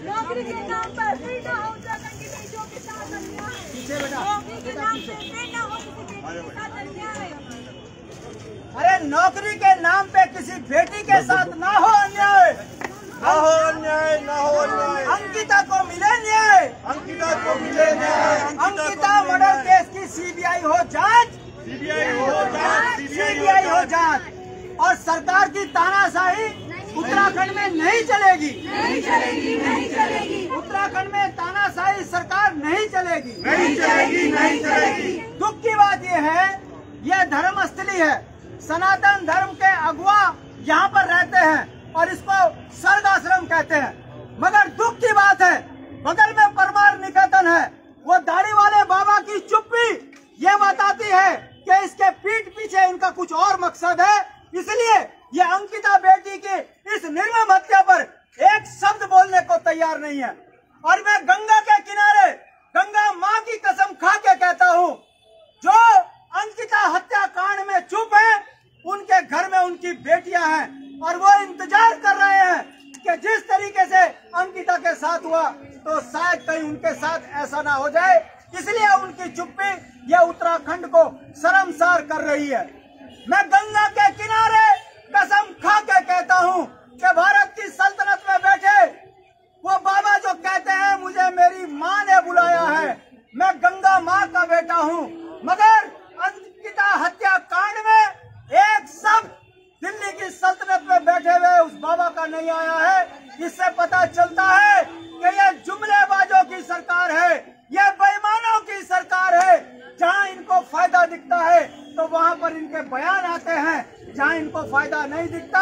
नौकरी के नाम पर फिर न हो उत्तराखंड की बेटियों के साथ अन्याय। नौकरी के नाम पे फिर न हो किसी बेटी के साथ अन्याय। अरे नौकरी के नाम पे किसी बेटी के साथ ना हो अन्याय, ना हो अन्याय, ना हो अन्याय। अंकिता को मिले न्याय, अंकिता को मिले न्याय। अंकिता मर्डर केस की सीबीआई हो जांच, सीबीआई हो जांच, सीबीआई हो जांच। और सरकार की तानाशाही उत्तराखंड में नहीं चलेगी, नहीं चलेगी, नहीं चलेगी। उत्तराखंड में तानाशाही सरकार नहीं चलेगी, नहीं चलेगी, नहीं चलेगी। दुख की बात यह है, यह धर्मस्थली है, सनातन धर्म के अगुआ यहाँ पर रहते हैं और इसको स्वर्ग आश्रम कहते हैं। मगर दुख की बात है, बगल में परमार निकेतन है, वो दाढ़ी वाले बाबा की चुप्पी ये बताती है कि इसके पीठ पीछे इनका कुछ और मकसद है। इसलिए ये अंकिता बेटी की इस निर्मम हत्या पर एक शब्द बोलने को तैयार नहीं है। और मैं गंगा के किनारे गंगा माँ की कसम खा के कहता हूँ, जो अंकिता हत्याकांड में चुप है, उनके घर में उनकी बेटियां हैं और वो इंतजार कर रहे हैं कि जिस तरीके से अंकिता के साथ हुआ तो शायद कहीं उनके साथ ऐसा ना हो जाए। इसलिए उनकी चुप्पी यह उत्तराखंड को शर्मसार कर रही है। मैं गंगा के किनारे कसम खा के कहता हूँ कि भारत की सल्तनत में बैठे वो बाबा जो कहते हैं मुझे मेरी माँ ने बुलाया है, मैं गंगा माँ का बेटा हूँ, मगर अंकिता हत्याकांड में एक शब्द दिल्ली की सल्तनत में बैठे हुए उस बाबा का नहीं आया है। इससे पता चलता है कि ये जुमलेबाजों की सरकार है, ये बेईमानों की सरकार है। जहां इनको फायदा दिखता है तो वहां पर इनके बयान आते हैं, जहां इनको फायदा नहीं दिखता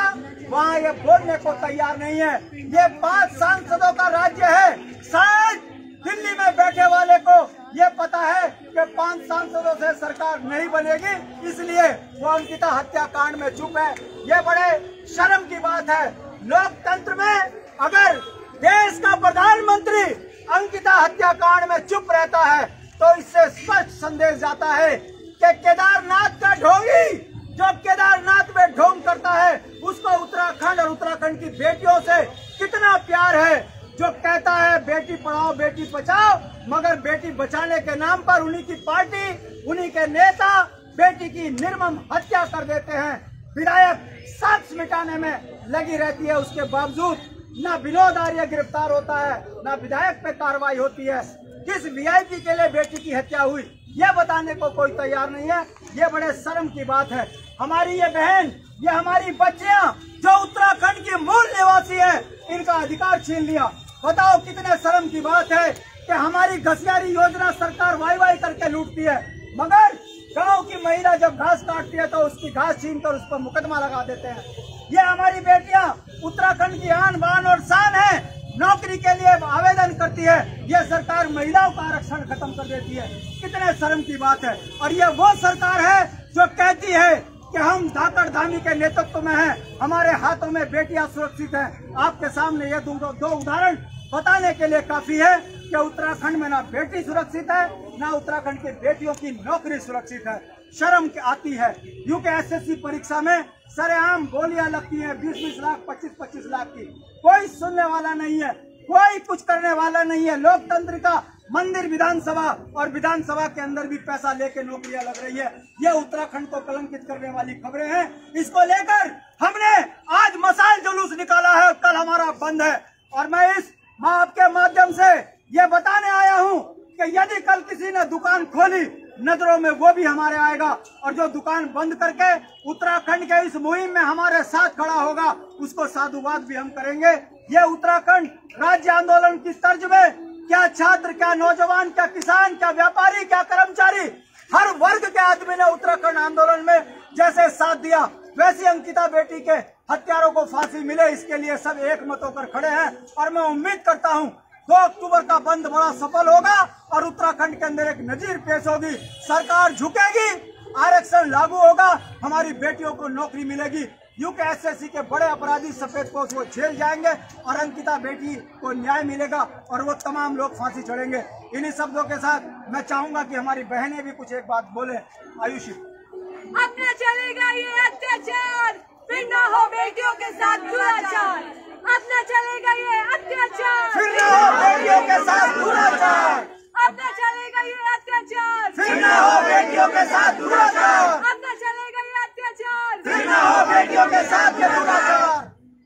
वहां ये बोलने को तैयार नहीं है। ये 5 सांसदों का राज्य है, शायद दिल्ली में बैठे वाले को ये पता है कि 5 सांसदों से सरकार नहीं बनेगी, इसलिए वो अंकिता हत्याकांड में चुप है। ये बड़े शर्म की बात है। लोकतंत्र में अगर देश का प्रधानमंत्री अंकिता हत्याकांड में चुप रहता है तो इससे स्पष्ट संदेश जाता है कि केदारनाथ का ढोंगी जो केदारनाथ में ढोंग करता है उसको उत्तराखंड और उत्तराखंड की बेटियों से कितना प्यार है। जो कहता है बेटी पढ़ाओ बेटी बचाओ, मगर बेटी बचाने के नाम पर उन्हीं की पार्टी, उन्हीं के नेता बेटी की निर्मम हत्या कर देते हैं। विधायक साक्ष्य मिटाने में लगी रहती है, उसके बावजूद न विनोद आर्य गिरफ्तार होता है, न विधायक पे कार्रवाई होती है। किस वीआईपी के लिए बेटी की हत्या हुई यह बताने को कोई तैयार नहीं है। ये बड़े शर्म की बात है। हमारी ये बहन, ये हमारी बच्चियां जो उत्तराखंड की मूल निवासी है, इनका अधिकार छीन लिया। बताओ कितने शर्म की बात है कि हमारी घसियारी योजना सरकार वाई वाई करके लूटती है, मगर गांव की महिला जब घास काटती है तो उसकी घास छीन कर उस पर मुकदमा लगा देते हैं। ये हमारी बेटियां उत्तराखंड की आन बान और शान है, नौकरी के लिए आवेदन करती है, ये सरकार महिलाओं का आरक्षण खत्म कर देती है। कितने शर्म की बात है। और ये वो सरकार है जो कहती है कि हम धाकड़ धामी के नेतृत्व में हैं, हमारे हाथों में बेटियां सुरक्षित हैं। आपके सामने ये दो उदाहरण बताने के लिए काफी है कि उत्तराखंड में ना बेटी सुरक्षित है, ना उत्तराखंड की बेटियों की नौकरी सुरक्षित है। शर्म आती है। यूपीएससी परीक्षा में सरेआम गोलियां लगती हैं, 20-20 लाख 25-25 लाख की। कोई सुनने वाला नहीं है, कोई कुछ करने वाला नहीं है। लोकतंत्र का मंदिर विधानसभा, और विधानसभा के अंदर भी पैसा लेके नौकरियां लग रही है। ये उत्तराखंड को कलंकित करने वाली खबरें हैं। इसको लेकर हमने आज मसाल जुलूस निकाला है, कल हमारा बंद है। और मैं इस आपके माध्यम से ये बताने आया हूँ कि यदि कल किसी ने दुकान खोली नजरों में वो भी हमारे आएगा, और जो दुकान बंद करके उत्तराखंड के इस मुहिम में हमारे साथ खड़ा होगा उसको साधुवाद भी हम करेंगे। ये उत्तराखंड राज्य आंदोलन की तर्ज में क्या छात्र, क्या नौजवान, क्या किसान, क्या व्यापारी, क्या कर्मचारी, हर वर्ग के आदमी ने उत्तराखंड आंदोलन में जैसे साथ दिया, वैसी अंकिता बेटी के हत्यारों को फांसी मिले, इसके लिए सब एक मत होकर खड़े हैं। और मैं उम्मीद करता हूं 2 अक्टूबर का बंद बड़ा सफल होगा और उत्तराखंड के अंदर एक नजीर पेश होगी, सरकार झुकेगी, आरक्षण लागू होगा, हमारी बेटियों को नौकरी मिलेगी। यूपीएससी के बड़े अपराधी सफेदपोश वो जेल जाएंगे और अंकिता बेटी को न्याय मिलेगा और वो तमाम लोग फांसी चढ़ेंगे। इन्हीं शब्दों के साथ मैं चाहूंगा कि हमारी बहनें भी कुछ एक बात बोले। आयुषी, अब न चलेगा ये अत्याचार, फिर न हो बेटियों के साथ दुराचार। अब न न चलेगा ये अत्याचार, फिर न हो बेटियों के साथ दुराचार, अब न चलेगा ये अत्याचार, फिर न हो बेटियों के साथ दुराचार, अब न चलेगा ये अत्याचार, फिर न हो बेटियों के साथ ये दुराचार।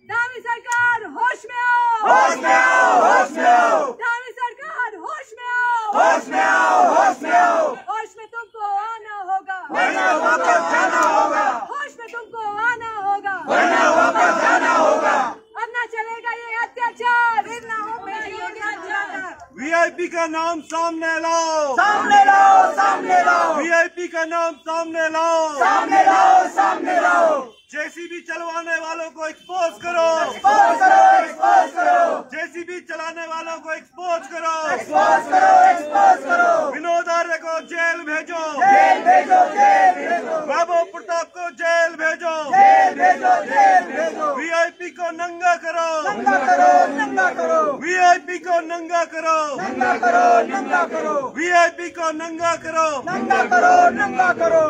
दावी सरकार होश में आओ, होश में आओ, होश में आओ, दावी सरकार होश में आओ, होश में आओ, होश में आओ, होश में तुमको आना होगा, वरना वापस जाना होगा, होश में तुमको आना होगा, वरना वापस जाना होगा। अब न चलेगा ये अत्याचार, फिर न हो बेटियों के अत्याचार। वीआईपी का नाम सामने लाओ, सामने लाओ, सामने लाओ, वीआईपी का नाम सामने लाओ, सामने लाओ, सामने लाओ। जेसीबी चलवाने वालों को एक्सपोज करो, एक्सपोज करो, एक्सपोज करो, जेसीबी चलाने वालों को एक्सपोज करो, एक्सपोज करो, एक्सपोज करो। विनोद आर्य को जेल भेजो, जेल भेजो, जेल भेजो, महबूब प्रताप को जेल भेजो, जेल भेजो, जेल भेजो। वीआईपी को नंगा करो, नंगा करो, नंगा करो, वीआईपी को नंगा करो, नंगा करो, नंगा करो, वीआईपी को नंगा करो, नंगा करो, नंगा करो।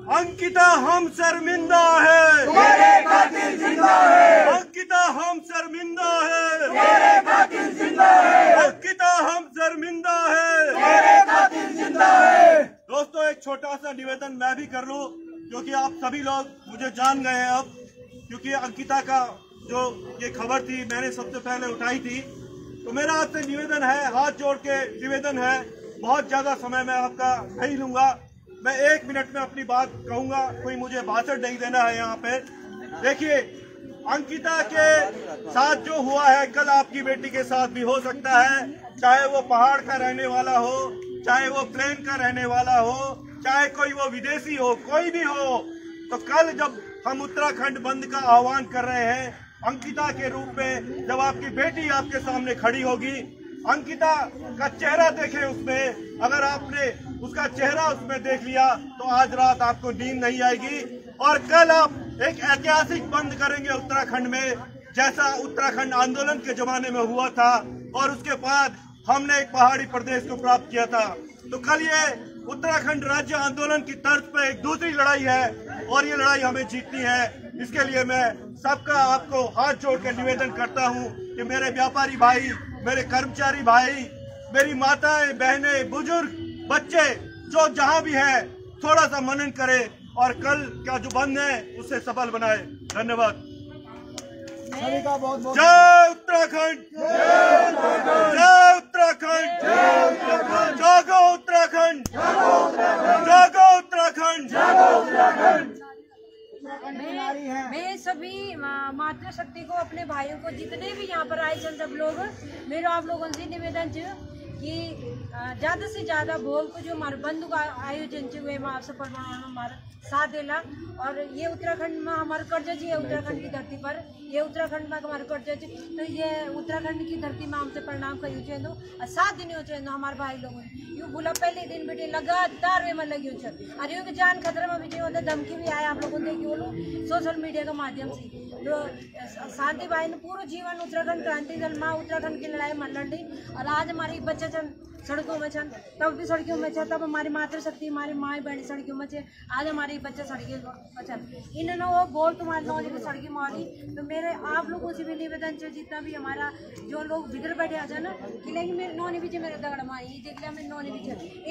अंकिता हम शर्मिंदा है, तुम्हारे कातिल जिंदा है, अंकिता हम शर्मिंदा है, तुम्हारे कातिल जिंदा है, अंकिता हम शर्मिंदा है। तुम्हारे कातिल जिंदा है। दोस्तों, एक छोटा सा निवेदन मैं भी कर लूं, क्योंकि आप सभी लोग मुझे जान गए हैं अब, क्योंकि अंकिता का जो ये खबर थी मैंने सबसे पहले उठाई थी। तो मेरा आपसे निवेदन है, हाथ जोड़ के निवेदन है, बहुत ज्यादा समय मैं आपका नहीं लूंगा, मैं 1 मिनट में अपनी बात कहूंगा, कोई मुझे भाषण नहीं देना है यहाँ पे। देखिए, अंकिता के साथ जो हुआ है कल आपकी बेटी के साथ भी हो सकता है, चाहे वो पहाड़ का रहने वाला हो, चाहे वो प्लेन का रहने वाला हो, चाहे कोई वो विदेशी हो, कोई भी हो। तो कल जब हम उत्तराखंड बंद का आह्वान कर रहे हैं अंकिता के रूप में, जब आपकी बेटी आपके सामने खड़ी होगी, अंकिता का चेहरा देखें उसमें, अगर आपने उसका चेहरा उसमें देख लिया तो आज रात आपको नींद नहीं आएगी। और कल आप एक ऐतिहासिक बंद करेंगे उत्तराखंड में, जैसा उत्तराखंड आंदोलन के जमाने में हुआ था और उसके बाद हमने एक पहाड़ी प्रदेश को प्राप्त किया था। तो कल ये उत्तराखंड राज्य आंदोलन की तर्ज पर एक दूसरी लड़ाई है और ये लड़ाई हमें जीतनी है। इसके लिए मैं सबका आपको हाथ जोड़ कर निवेदन करता हूँ कि मेरे व्यापारी भाई, मेरे कर्मचारी भाई, मेरी माताएं, बहनें, बुजुर्ग, बच्चे जो जहां भी है, थोड़ा सा मनन करें और कल का जो बंद है उसे सफल बनाए। धन्यवाद। सभी का बहुत बहुत जय उत्तराखंड, जय उत्तराखंड, जागो उत्तराखंड, जागो उत्तराखंड, मैं सभी मातृशक्ति को, अपने भाइयों को, जितने भी यहाँ पर आए थे सब लोग, मेरा आप लोगों से निवेदन है कि ज्यादा से ज्यादा भोल को जो हमारे बंधु का आयोजन हुए आप सफल बनाना हमारा साथ देला। और ये उत्तराखंड में हमारा कर्जा जी है, उत्तराखंड की धरती पर ये उत्तराखंड में हमारा कर्जा जी, तो ये उत्तराखंड की धरती में हमसे प्रणाम करियो चाहिए और साथ दिन हो चाहिए हमारे भाई लोगों ने। यूँ बोला पहले दिन बेटे लगातार वे में लगी हो, अरे यूँ जान खतरा में भी होता, धमकी भी आया आप लोगों ने देखी बोलो सोशल मीडिया के माध्यम से। तो शांति भाई ने पूरा जीवन उत्तराखंड क्रांति दल माँ उत्तराखंड की लड़ाई में लड़ी और आज हमारी बच्चे सड़कों में छन, तब भी सड़कों में छे, तब हमारी मातृशक्ति, हमारी माँ बहनी सड़कों में छे, आज हमारे बच्चे सड़कें पर छन। इन्होंने वो बोल तुम्हारे नौजी को सड़कें मारी। तो मेरे आप लोगों से भी निवेदन है, जितना भी हमारा जो लोग भीतर बैठे आ जाए ना कि लेकिन मेरे नौनी भी मेरे दगड़ मारी, ये देख लिया मेरे नौनी भी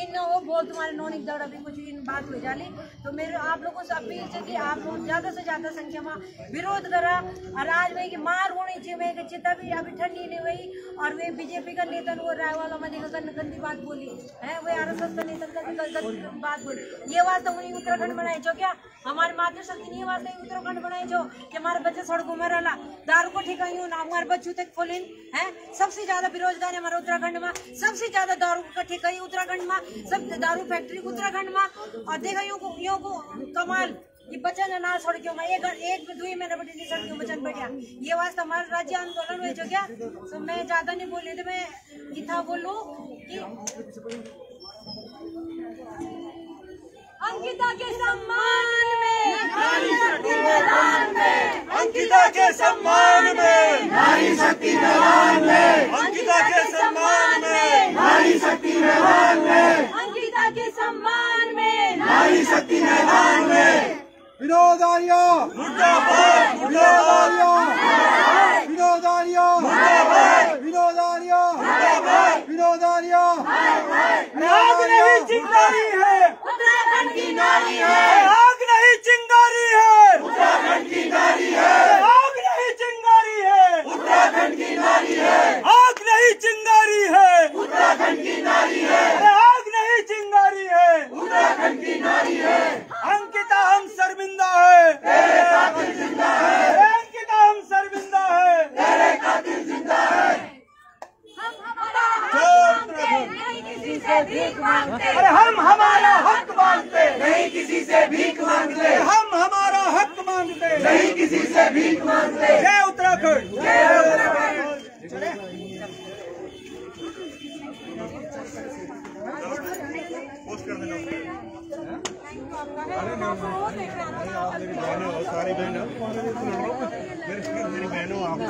इन वो बोल तुम्हारे नौनी दगड़ भी कुछ इन बात हो जाली। तो मेरे आप लोगों से अपील है कि आप लोग ज्यादा से ज्यादा संख्या में विरोध करा और आज वही की मार होनी चाहिए, वही चिता भी अभी ठंडी नहीं हुई। और वे बीजेपी का नेता वो रायवाला में गंदी बात बोली है, वे आरएसएस का नेता गंदी बात बोली। ये वास्ते उन्हीं उत्तराखंड बनाए जो क्या हमारे मातृशक्ति नहीं वास्ते उत्तराखंड बनाए जो कि हमारे बच्चे सड़कों में रहला, दारू को ठिकाई ना हमारे बच्चों तक फुलिन है। सबसे ज्यादा बेरोजगार है हमारे उत्तराखंड में, सबसे ज्यादा दारू का ठिकाई उत्तराखंड में, सब दारू फैक्ट्री उत्तराखंड में। और देखा यूं को कमाल ये बचन ना सड़कों में एक 2 महीने बटे सड़कों में चल बैठा। ये वास्ते हमारा राज्य आंदोलन हुए जो क्या। तो मैं ज्यादा नहीं बोली तो मैं इतना बोलूं कि अंकिता के सम्मान में नारी शक्ति मैदान में, अंकिता के सम्मान में नारी शक्ति मैदान में, अंकिता के सम्मान में नारी शक्ति मैदान में, अंकिता के सम्मान में नारी शक्ति मैदान में। विनोद आर्य मुर्दाबाद, मुर्दाबाद, विनोद आर्य नारी है, उत्तराखंड की नारी है, आग नहीं चिंगारी है, उत्तराखंड की नारी है, आग नहीं चिंगारी है, उत्तराखंड की नारी है, आग नहीं चिंगारी है, उत्तराखंड की नारी है, आग नहीं चिंगारी है, उत्तराखंड की नारी है। अंकिता हम शर्मिंदा है, तेरे कातिल जिंदा है, अंकिता हम शर्मिंदा है, तेरे कातिल जिंदा है। अरे हम हमारा हक मांगते, नहीं किसी से भीख मांगते, हम हमारा हक मांगते, नहीं किसी से भीख मांगते। जय उत्तराखंड, जय उत्तराखंड। पोस्ट कर देना। सारी बहनों, मेरी बहनों, आपको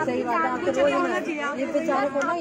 सही बात है, आपको ये बेचारे को ना